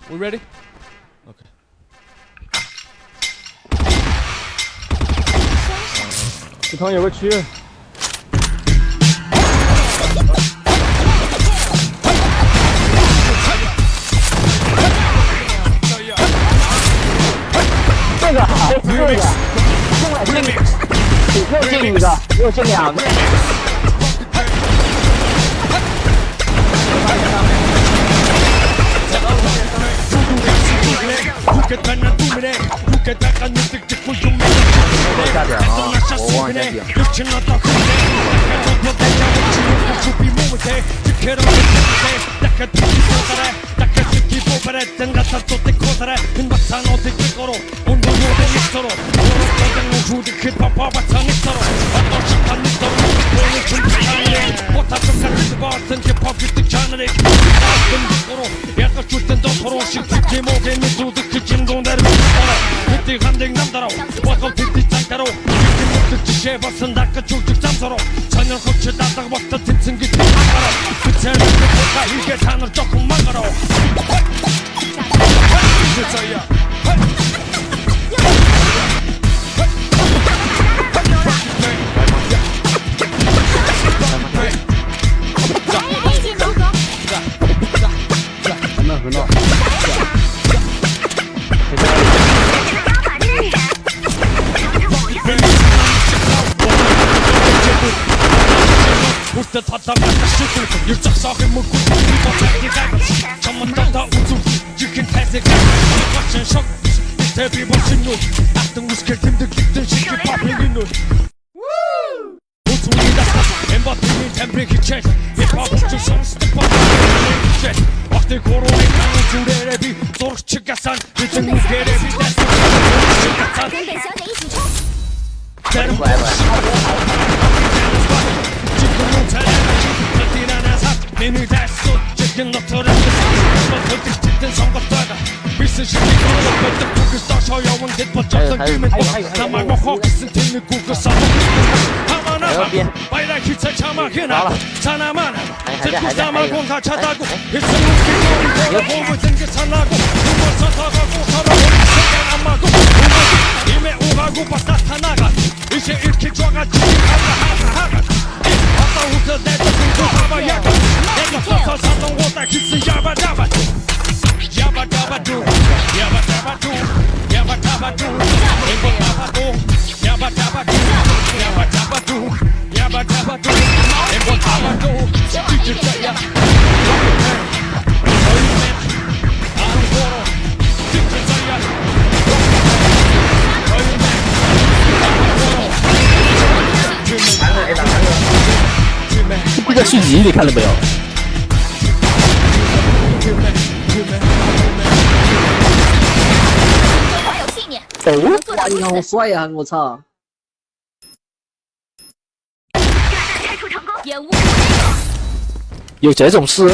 We ready? Okay. 这头有个区。这个好，这个，又进一个，又进两个。 下点啊，我往前顶。 전혀 고쳐다다가 왔다 틈틈이 막아라 그처럼 그가 이게 산으로 조금 막아라 이제서야 육작석을 묻고 이거 자기가 전부 다 우주 You can pass it Watching shock 대비 멋진 눈 악동 무스켈 팀들 깊든 쉽게 파핑인 눈 우승이다 엠버팀이 템플릿 체크 힙합 주선 스텝업 waktu korona kangen sudah lebih terus cegasan bikin muka lebih dasar cegasan 跟本小姐一起冲！ dan 乖乖。 Mimi 됐어 지금 너처럼 어디 찍든 선거다가 미스시기 걸어도 그때 써셔야원 대포적던 김에 나만 먹고 있은 팀이 구겨서 하마나 빨리 기차 참아기나 사나만 듣고 남아고 가차다고 있으면 기도를 보고 등게 산나고 숨어서 더가고 서로 생각 안 마고 이미 오가고 바싹 나가 이제 이렇게 좋아가지고 하가 아빠 웃어 내도 등도 봐봐 야가 내가 서서 사던 옷다 키스 야바다바 야바다바두 야바다바두 야바다바두 이거 봐봐도 야바다바두 야바다바두 야바다바두 이거 봐봐도 뒤집자야这个续集你看了没有？好有气面，哦，做到哇，你好帅呀！我操！炸弹拆除成功，烟雾。有这种事？